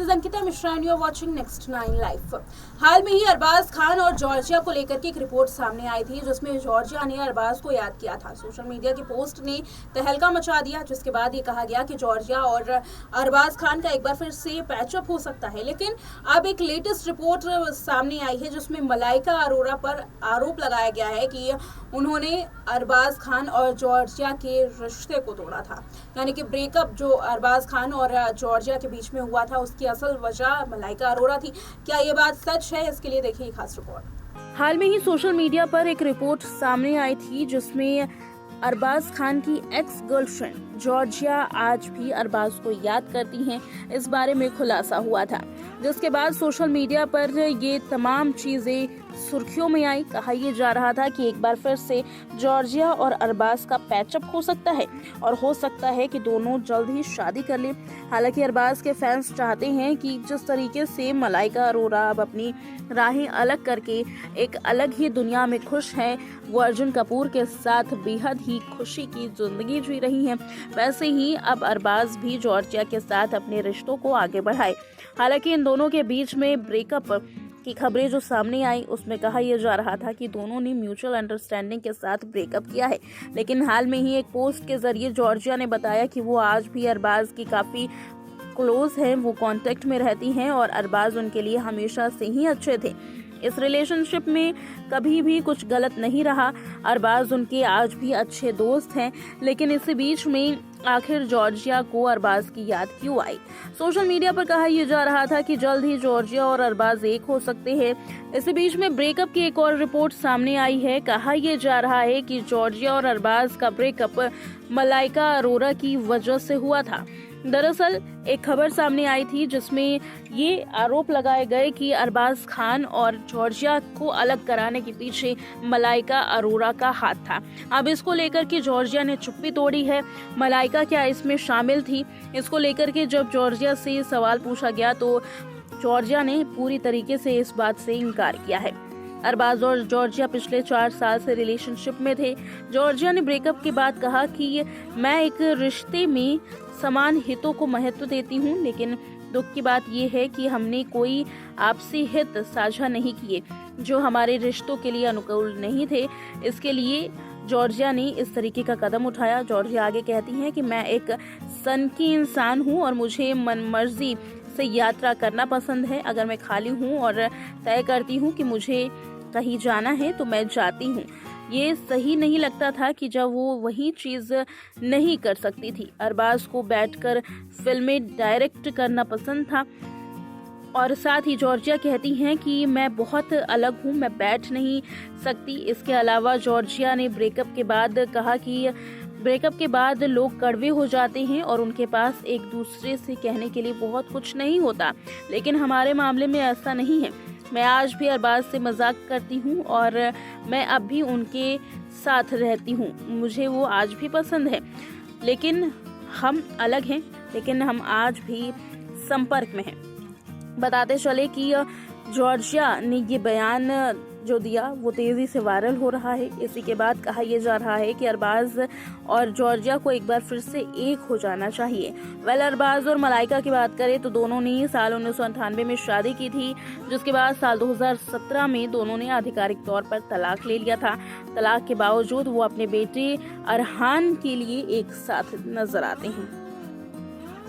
Is Ankita Mishra and you are watching next 9 live. हाल में ही अरबाज खान और जॉर्जिया को लेकर के एक रिपोर्ट सामने आई थी, जिसमें जॉर्जिया ने अरबाज को याद किया था। सोशल मीडिया की पोस्ट ने तहलका मचा दिया, जिसके बाद ये कहा गया कि जॉर्जिया और अरबाज खान का एक बार फिर से पैचअप हो सकता है। लेकिन अब एक लेटेस्ट रिपोर्ट सामने आई है, जिसमें मलाइका अरोरा पर आरोप लगाया गया है कि उन्होंने अरबाज खान और जॉर्जिया के रिश्ते को तोड़ा था। यानी कि ब्रेकअप जो अरबाज खान और जॉर्जिया के बीच में हुआ था, उसकी असल वजह मलाइका अरोरा थी। क्या ये बात सच है? इसके लिए देखिए खास रिपोर्ट। हाल में ही सोशल मीडिया पर एक रिपोर्ट सामने आई थी, जिसमें अरबाज खान की एक्स गर्लफ्रेंड जॉर्जिया आज भी अरबाज को याद करती हैं, इस बारे में खुलासा हुआ था। जिसके बाद सोशल मीडिया पर ये तमाम चीजें सुर्खियों में आई। कहा यह जा रहा था कि एक बार फिर से जॉर्जिया और अरबाज का पैचअप हो सकता है और हो सकता है कि दोनों जल्द ही शादी कर लें। हालांकि अरबाज के फैंस चाहते हैं कि जिस तरीके से मलाइका अरोरा अब अपनी राहें अलग करके एक अलग ही दुनिया में खुश हैं, वो अर्जुन कपूर के साथ बेहद ही खुशी की जिंदगी जी रही हैं, वैसे ही अब अरबाज भी जॉर्जिया के साथ अपने रिश्तों को आगे बढ़ाए। हालांकि इन दोनों के बीच में ब्रेकअप की खबरें जो सामने आई, उसमें कहा यह जा रहा था कि दोनों ने म्यूचुअल अंडरस्टैंडिंग के साथ ब्रेकअप किया है। लेकिन हाल में ही एक पोस्ट के जरिए जॉर्जिया ने बताया कि वो आज भी अरबाज की काफी क्लोज हैं, वो कांटेक्ट में रहती हैं और अरबाज उनके लिए हमेशा से ही अच्छे थे। इस रिलेशनशिप में कभी भी कुछ गलत नहीं रहा। अरबाज उनके आज भी अच्छे दोस्त हैं। लेकिन इसी बीच में आखिर जॉर्जिया को अरबाज की याद क्यों आई? सोशल मीडिया पर कहा यह जा रहा था कि जल्द ही जॉर्जिया और अरबाज एक हो सकते हैं। इसी बीच में ब्रेकअप की एक और रिपोर्ट सामने आई है। कहा यह जा रहा है कि जॉर्जिया और अरबाज का ब्रेकअप मलाइका अरोरा की वजह से हुआ था। दरअसल एक खबर सामने आई थी, जिसमें ये आरोप लगाए गए कि अरबाज खान और जॉर्जिया को अलग कराने के पीछे मलाइका अरोरा का हाथ था। अब इसको लेकर के जॉर्जिया ने चुप्पी तोड़ी है। मलाइका क्या इसमें शामिल थी? इसको लेकर के जब जॉर्जिया से सवाल पूछा गया तो जॉर्जिया ने पूरी तरीके से इस बात से इनकार किया है। अरबाज और जॉर्जिया पिछले 4 साल से रिलेशनशिप में थे। जॉर्जिया ने ब्रेकअप के बाद कहा कि मैं एक रिश्ते में समान हितों को महत्व देती हूँ, लेकिन दुख की बात यह है कि हमने कोई आपसी हित साझा नहीं किए जो हमारे रिश्तों के लिए अनुकूल नहीं थे। इसके लिए जॉर्जिया ने इस तरीके का कदम उठाया। जॉर्जिया आगे कहती हैं कि मैं एक सनकी इंसान हूँ और मुझे मनमर्जी से यात्रा करना पसंद है। अगर मैं खाली हूँ और तय करती हूँ कि मुझे कहीं जाना है तो मैं जाती हूँ। ये सही नहीं लगता था कि जब वो वही चीज़ नहीं कर सकती थी। अरबाज को बैठकर फिल्में डायरेक्ट करना पसंद था। और साथ ही जॉर्जिया कहती हैं कि मैं बहुत अलग हूँ, मैं बैठ नहीं सकती। इसके अलावा जॉर्जिया ने ब्रेकअप के बाद कहा कि ब्रेकअप के बाद लोग कड़वे हो जाते हैं और उनके पास एक दूसरे से कहने के लिए बहुत कुछ नहीं होता, लेकिन हमारे मामले में ऐसा नहीं है। मैं आज भी अरबाज से मजाक करती हूँ और मैं अब भी उनके साथ रहती हूँ। मुझे वो आज भी पसंद है, लेकिन हम अलग हैं, लेकिन हम आज भी संपर्क में हैं। बताते चले कि जॉर्जिया ने ये बयान जो दिया वो तेजी से वायरल हो रहा है। इसी के बाद कहा यह जा रहा है कि अरबाज और जॉर्जिया को एक बार फिर से एक हो जाना चाहिए। अरबाज और मलाइका की बात करें तो दोनों ने साल 1998 में शादी की थी, जिसके बाद साल 2017 में दोनों ने आधिकारिक तौर पर तलाक ले लिया था। तलाक के बावजूद वो अपने बेटे अरहान के लिए एक साथ नजर आते हैं।